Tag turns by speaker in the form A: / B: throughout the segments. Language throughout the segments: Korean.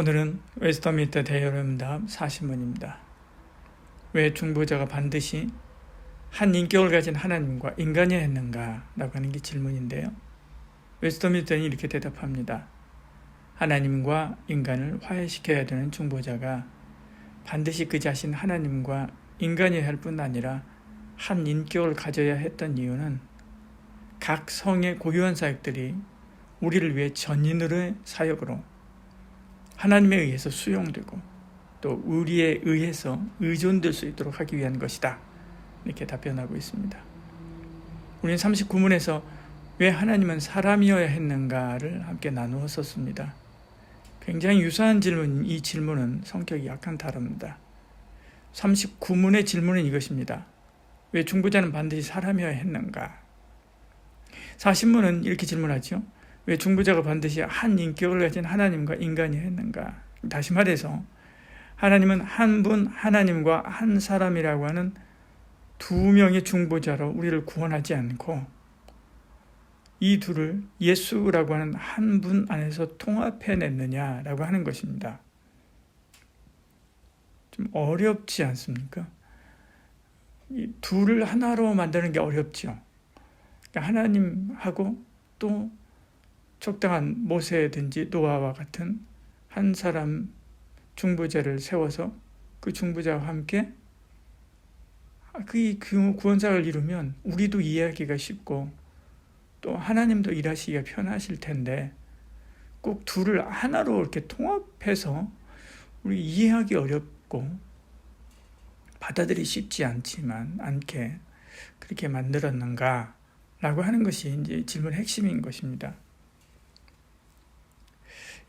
A: 오늘은 웨스터민스터 대여론답 40문입니다. 왜 중보자가 반드시 한 인격을 가진 하나님과 인간이어야 했는가? 라고 하는 게 질문인데요. 웨스터민스터는 이렇게 대답합니다. 하나님과 인간을 화해시켜야 되는 중보자가 반드시 그 자신 하나님과 인간이어야 할 뿐 아니라 한 인격을 가져야 했던 이유는 각 성의 고유한 사역들이 우리를 위해 전인으로의 사역으로 하나님에 의해서 수용되고 또 우리에 의해서 의존될 수 있도록 하기 위한 것이다. 이렇게 답변하고 있습니다. 우리는 39문에서 왜 하나님은 사람이어야 했는가를 함께 나누어 썼습니다. 굉장히 유사한 질문, 이 질문은 성격이 약간 다릅니다. 39문의 질문은 이것입니다. 왜 중보자는 반드시 사람이어야 했는가? 40문은 이렇게 질문하죠. 왜 중보자가 반드시 한 인격을 가진 하나님과 인간이어야 했는가? 다시 말해서 하나님은 한 분 하나님과 한 사람이라고 하는 두 명의 중보자로 우리를 구원하지 않고 이 둘을 예수라고 하는 한 분 안에서 통합해냈느냐라고 하는 것입니다. 좀 어렵지 않습니까? 이 둘을 하나로 만드는 게 어렵죠. 그러니까 하나님하고 또 적당한 모세든지 노아와 같은 한 사람 중보자를 세워서 그 중보자와 함께 그 구원사를 이루면 우리도 이해하기가 쉽고 또 하나님도 일하시기가 편하실 텐데 꼭 둘을 하나로 이렇게 통합해서 우리 이해하기 어렵고 받아들이기 쉽지 않게 그렇게 만들었는가 라고 하는 것이 이제 질문의 핵심인 것입니다.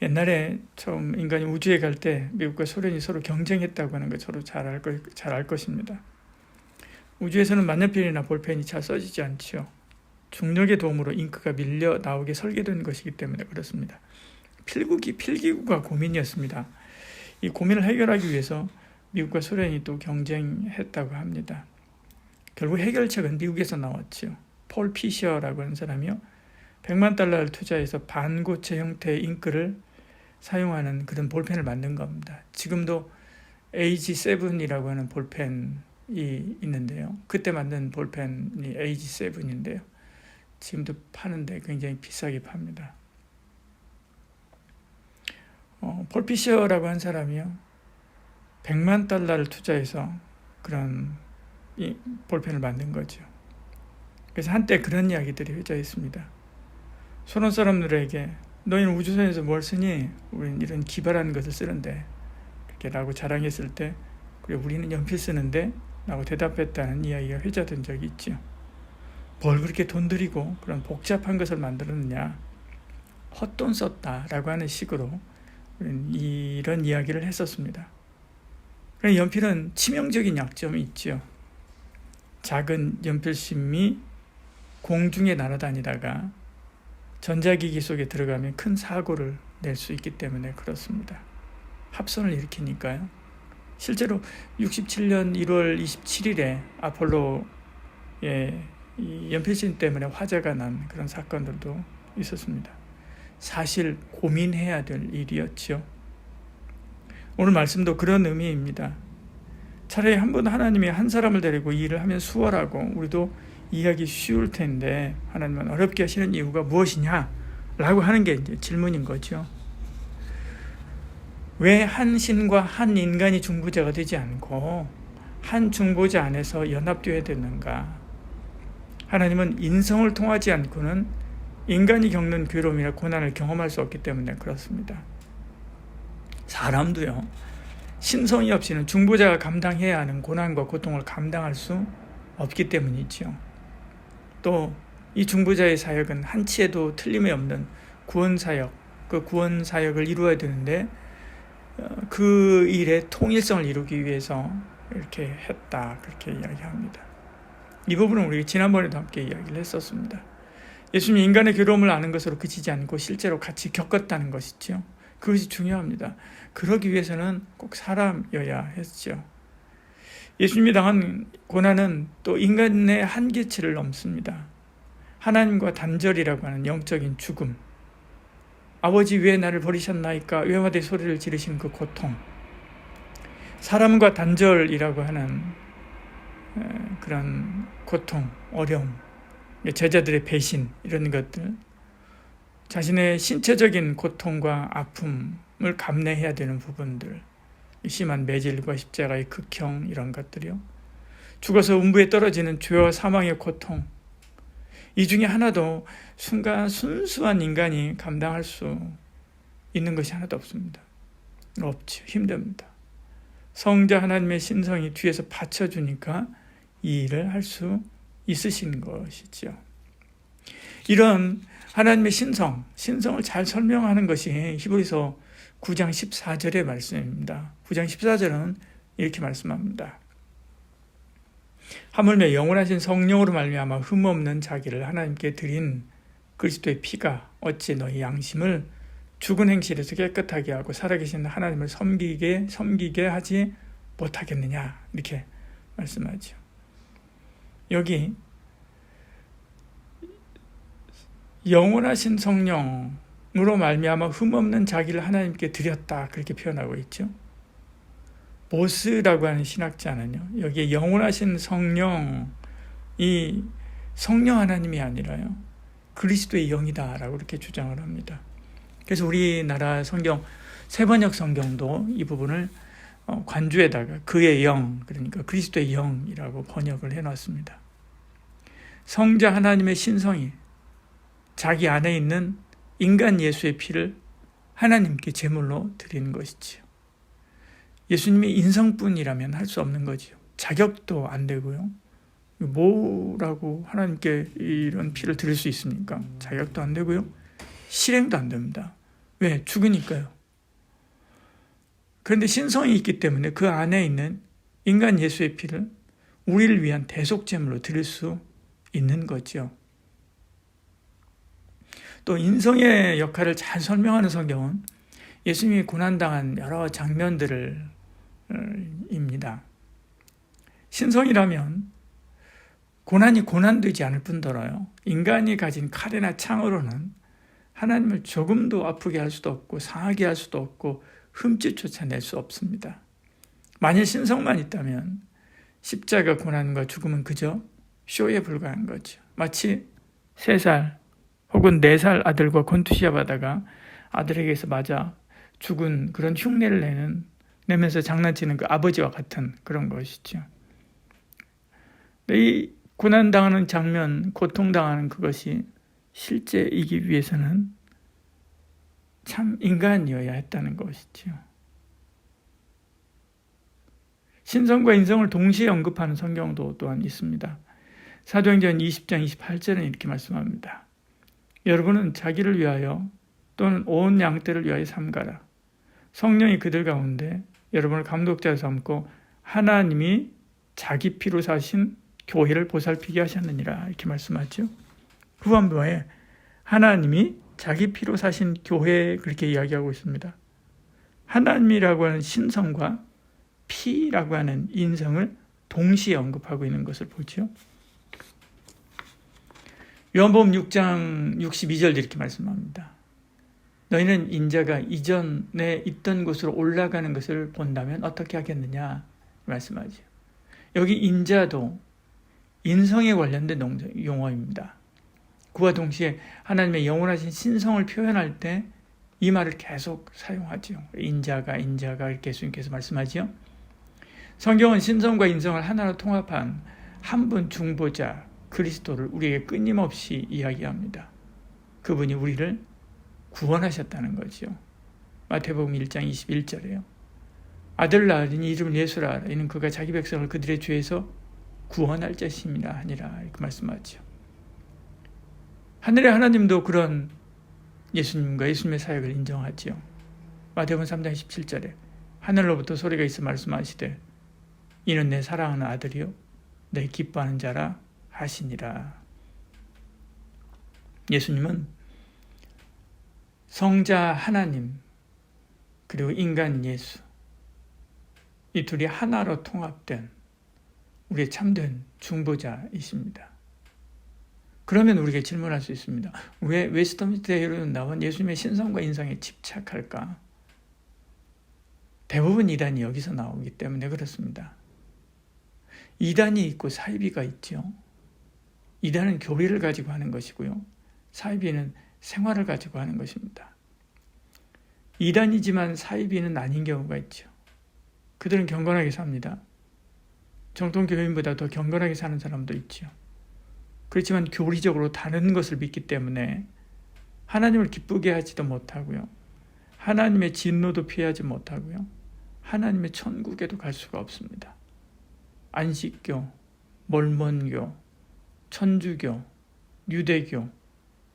A: 옛날에 처음 인간이 우주에 갈 때 미국과 소련이 서로 경쟁했다고 하는 것 서로 잘 알 것입니다. 우주에서는 만년필이나 볼펜이 잘 써지지 않지요. 중력의 도움으로 잉크가 밀려 나오게 설계된 것이기 때문에 그렇습니다. 필기구가 고민이었습니다. 이 고민을 해결하기 위해서 미국과 소련이 또 경쟁했다고 합니다. 결국 해결책은 미국에서 나왔지요. 폴 피셔라고 하는 사람이요. 100만 달러를 투자해서 반고체 형태의 잉크를 사용하는 그런 볼펜을 만든 겁니다. 지금도 AG7이라고 하는 볼펜이 있는데요. 그때 만든 볼펜이 AG7인데요. 지금도 파는데 굉장히 비싸게 팝니다. 폴 피셔라고 한 사람이요. 100만 달러를 투자해서 그런 이 볼펜을 만든 거죠. 그래서 한때 그런 이야기들이 휘져 있습니다. 소련 사람들에게 너희는 우주선에서 뭘 쓰니? 우리는 이런 기발한 것을 쓰는데 그렇게 라고 자랑했을 때 그래 우리는 연필 쓰는데 라고 대답했다는 이야기가 회자된 적이 있죠. 뭘 그렇게 돈 들이고 그런 복잡한 것을 만들었느냐? 헛돈 썼다 라고 하는 식으로 이런 이야기를 했었습니다. 그런데 연필은 치명적인 약점이 있죠. 작은 연필심이 공중에 날아다니다가 전자기기 속에 들어가면 큰 사고를 낼 수 있기 때문에 그렇습니다. 합선을 일으키니까요. 실제로 67년 1월 27일에 아폴로의 이 연필심 때문에 화재가 난 그런 사건들도 있었습니다. 사실 고민해야 될 일이었죠. 오늘 말씀도 그런 의미입니다. 차라리 한 번 하나님이 한 사람을 데리고 이 일을 하면 수월하고 우리도 이해하기 쉬울 텐데 하나님은 어렵게 하시는 이유가 무엇이냐? 라고 하는 게 이제 질문인 거죠. 왜 한 신과 한 인간이 중보자가 되지 않고 한 중보자 안에서 연합되어야 되는가? 하나님은 인성을 통하지 않고는 인간이 겪는 괴로움이나 고난을 경험할 수 없기 때문에 그렇습니다. 사람도요. 신성이 없이는 중보자가 감당해야 하는 고난과 고통을 감당할 수 없기 때문이죠. 또 이 중보자의 사역은 한치에도 틀림이 없는 구원사역, 그 구원사역을 이루어야 되는데 그 일의 통일성을 이루기 위해서 이렇게 했다 그렇게 이야기합니다. 이 부분은 우리가 지난번에도 함께 이야기를 했었습니다. 예수님이 인간의 괴로움을 아는 것으로 그치지 않고 실제로 같이 겪었다는 것이죠. 그것이 중요합니다. 그러기 위해서는 꼭 사람이어야 했죠. 예수님이 당한 고난은 또 인간의 한계치를 넘습니다. 하나님과 단절이라고 하는 영적인 죽음, 아버지 왜 나를 버리셨나이까 외마디 소리를 지르시는 그 고통, 사람과 단절이라고 하는 그런 고통, 어려움, 제자들의 배신, 이런 것들, 자신의 신체적인 고통과 아픔을 감내해야 되는 부분들, 심한 매질과 십자가의 극형, 이런 것들이요. 죽어서 음부에 떨어지는 죄와 사망의 고통, 이 중에 하나도 순수한 인간이 감당할 수 있는 것이 하나도 없습니다. 없죠. 힘듭니다. 성자 하나님의 신성이 뒤에서 받쳐주니까 이 일을 할 수 있으신 것이죠. 이런 하나님의 신성을 잘 설명하는 것이 히브리서 9장 14절의 말씀입니다. 9장 14절은 이렇게 말씀합니다. 하물며 영원하신 성령으로 말미암아 흠없는 자기를 하나님께 드린 그리스도의 피가 어찌 너희 양심을 죽은 행실에서 깨끗하게 하고 살아계신 하나님을 섬기게 하지 못하겠느냐, 이렇게 말씀하죠. 여기 영원하신 성령으로 말미암아 흠없는 자기를 하나님께 드렸다, 그렇게 표현하고 있죠. 보스라고 하는 신학자는요, 여기에 영원하신 성령, 이 성령 하나님이 아니라요, 그리스도의 영이다라고 이렇게 주장을 합니다. 그래서 우리나라 성경, 새번역 성경도 이 부분을 관주에다가 그의 영, 그러니까 그리스도의 영이라고 번역을 해놨습니다. 성자 하나님의 신성이 자기 안에 있는 인간 예수의 피를 하나님께 제물로 드리는 것이지요. 예수님의 인성뿐이라면 할 수 없는 거지요. 자격도 안 되고요. 뭐라고 하나님께 이런 피를 드릴 수 있습니까? 자격도 안 되고요. 실행도 안 됩니다. 왜? 죽으니까요. 그런데 신성이 있기 때문에 그 안에 있는 인간 예수의 피를 우리를 위한 대속제물로 드릴 수 있는 거죠. 또 인성의 역할을 잘 설명하는 성경은 예수님이 고난당한 여러 장면들을 입니다. 신성이라면 고난이 고난되지 않을 뿐더러요, 인간이 가진 칼이나 창으로는 하나님을 조금도 아프게 할 수도 없고 상하게 할 수도 없고 흠집조차 낼 수 없습니다. 만일 신성만 있다면 십자가 고난과 죽음은 그저 쇼에 불과한 거죠. 마치 3살 혹은 4살 아들과 권투시합 하다가 아들에게서 맞아 죽은 그런 흉내를 내면서 장난치는 그 아버지와 같은 그런 것이죠. 이 고난당하는 장면, 고통당하는 그것이 실제이기 위해서는 참 인간이어야 했다는 것이죠. 신성과 인성을 동시에 언급하는 성경도 또한 있습니다. 사도행전 20장 28절은 이렇게 말씀합니다. 여러분은 자기를 위하여 또는 온 양떼를 위하여 삼가라. 성령이 그들 가운데 여러분을 감독자로 삼고 하나님이 자기 피로 사신 교회를 보살피게 하셨느니라, 이렇게 말씀하죠. 후반부에 하나님이 자기 피로 사신 교회, 그렇게 이야기하고 있습니다. 하나님이라고 하는 신성과 피라고 하는 인성을 동시에 언급하고 있는 것을 보죠. 요한복음 6장 62절 이렇게 말씀합니다. 너희는 인자가 이전에 있던 곳으로 올라가는 것을 본다면 어떻게 하겠느냐 말씀하죠. 여기 인자도 인성에 관련된 용어입니다. 그와 동시에 하나님의 영원하신 신성을 표현할 때 이 말을 계속 사용하죠. 인자가 이렇게 예수님께서 말씀하죠. 성경은 신성과 인성을 하나로 통합한 한 분 중보자 그리스도를 우리에게 끊임없이 이야기합니다. 그분이 우리를 구원하셨다는 거죠. 마태복음 1장 21절에요. 아들 낳으니 이름을 예수라 하라. 이는 그가 자기 백성을 그들의 죄에서 구원할 자심이라 하니라, 이렇게 말씀하죠. 하늘의 하나님도 그런 예수님과 예수님의 사역을 인정하지요. 마태복음 3장 17절에 하늘로부터 소리가 있어 말씀하시되 이는 내 사랑하는 아들이요 내 기뻐하는 자라 하시니라. 예수님은 성자 하나님 그리고 인간 예수, 이 둘이 하나로 통합된 우리의 참된 중보자이십니다. 그러면 우리가 질문할 수 있습니다. 왜 웨스트민스터 대회로 나온 예수님의 신성과 인성에 집착할까? 대부분 이단이 여기서 나오기 때문에 그렇습니다. 이단이 있고 사이비가 있죠. 이단은 교리를 가지고 하는 것이고요. 사이비는 생활을 가지고 하는 것입니다. 이단이지만 사이비는 아닌 경우가 있죠. 그들은 경건하게 삽니다. 정통교인보다 더 경건하게 사는 사람도 있죠. 그렇지만 교리적으로 다른 것을 믿기 때문에 하나님을 기쁘게 하지도 못하고요. 하나님의 진노도 피하지 못하고요. 하나님의 천국에도 갈 수가 없습니다. 안식교, 몰몬교, 천주교, 유대교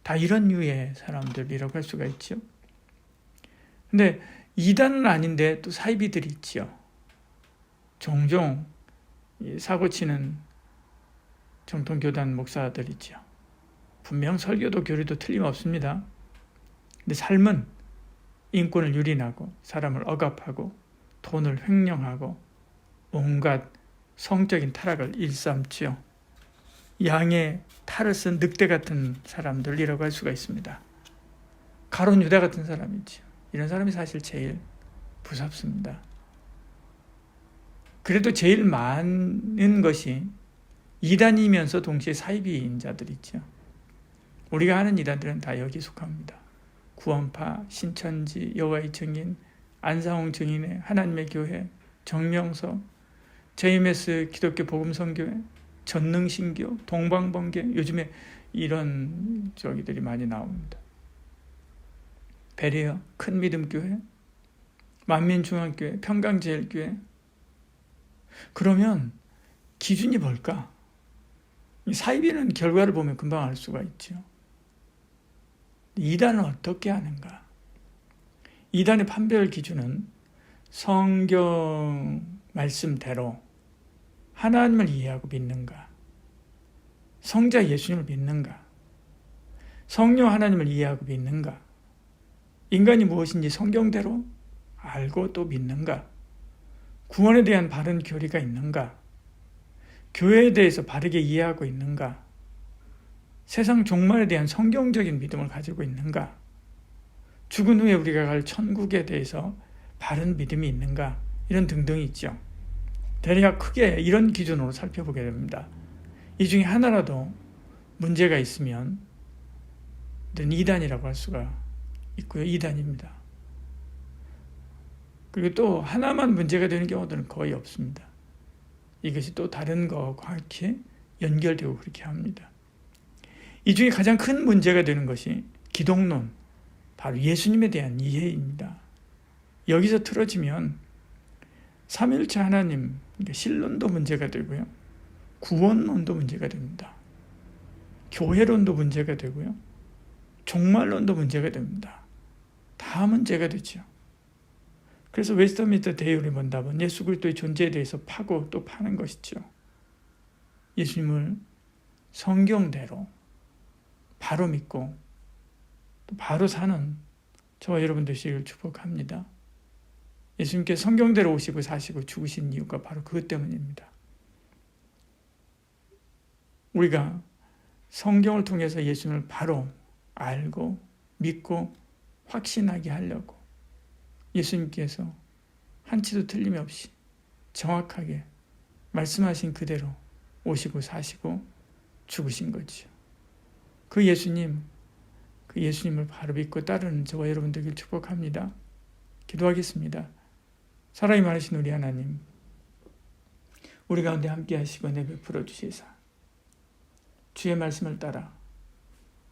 A: 다 이런 류의 사람들이라고 할 수가 있죠. 근데 이단은 아닌데 또 사이비들이 있죠. 종종 사고치는 정통교단 목사들 있죠. 분명 설교도 교리도 틀림없습니다. 근데 삶은 인권을 유린하고 사람을 억압하고 돈을 횡령하고 온갖 성적인 타락을 일삼지요. 양의 탈을 쓴 늑대 같은 사람들이라고 할 수가 있습니다. 가론 유다 같은 사람이죠. 이런 사람이 사실 제일 무섭습니다. 그래도 제일 많은 것이 이단이면서 동시에 사이비인 자들 있죠. 우리가 하는 이단들은 다 여기 속합니다. 구원파, 신천지, 여호와의 증인, 안상홍 증인회, 하나님의 교회, 정명서, JMS 기독교 복음선교회, 전능신교, 동방번개, 요즘에 이런 저기들이 많이 나옵니다. 베레어, 큰믿음교회, 만민중앙교회, 평강제일교회. 그러면 기준이 뭘까? 사이비는 결과를 보면 금방 알 수가 있죠. 이단은 어떻게 하는가? 이단의 판별 기준은 성경 말씀대로 하나님을 이해하고 믿는가? 성자 예수님을 믿는가? 성령 하나님을 이해하고 믿는가? 인간이 무엇인지 성경대로 알고 또 믿는가? 구원에 대한 바른 교리가 있는가? 교회에 대해서 바르게 이해하고 있는가? 세상 종말에 대한 성경적인 믿음을 가지고 있는가? 죽은 후에 우리가 갈 천국에 대해서 바른 믿음이 있는가? 이런 등등이 있죠. 대략 크게 이런 기준으로 살펴보게 됩니다. 이 중에 하나라도 문제가 있으면 이단이라고 할 수가 있고요. 이단입니다. 그리고 또 하나만 문제가 되는 경우들은 거의 없습니다. 이것이 또 다른 것과 함께 연결되고 그렇게 합니다. 이 중에 가장 큰 문제가 되는 것이 기독론, 바로 예수님에 대한 이해입니다. 여기서 틀어지면 삼위일체 하나님, 신론도 문제가 되고요. 구원론도 문제가 됩니다. 교회론도 문제가 되고요. 종말론도 문제가 됩니다. 다 문제가 되죠. 그래서 웨스트민스터 대의원의 문답은 예수 그리스도의 존재에 대해서 파고 또 파는 것이죠. 예수님을 성경대로 바로 믿고 또 바로 사는 저와 여러분 되시기를 축복합니다. 예수님께 성경대로 오시고 사시고 죽으신 이유가 바로 그것 때문입니다. 우리가 성경을 통해서 예수님을 바로 알고 믿고 확신하게 하려고 예수님께서 한치도 틀림이 없이 정확하게 말씀하신 그대로 오시고 사시고 죽으신 거지요. 그 예수님을 바로 믿고 따르는 저와 여러분 되길 축복합니다. 기도하겠습니다. 사랑이 많으신 우리 하나님, 우리 가운데 함께 하시고 내 베풀어 주시사 주의 말씀을 따라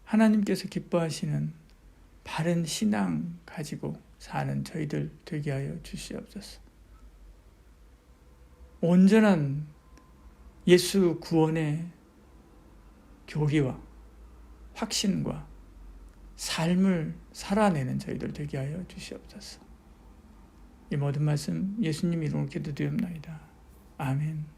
A: 하나님께서 기뻐하시는 바른 신앙 가지고 사는 저희들 되게 하여 주시옵소서. 온전한 예수 구원의 교리와 확신과 삶을 살아내는 저희들 되게 하여 주시옵소서. 이 모든 말씀 예수님 이름으로 기도드리옵나이다. 아멘.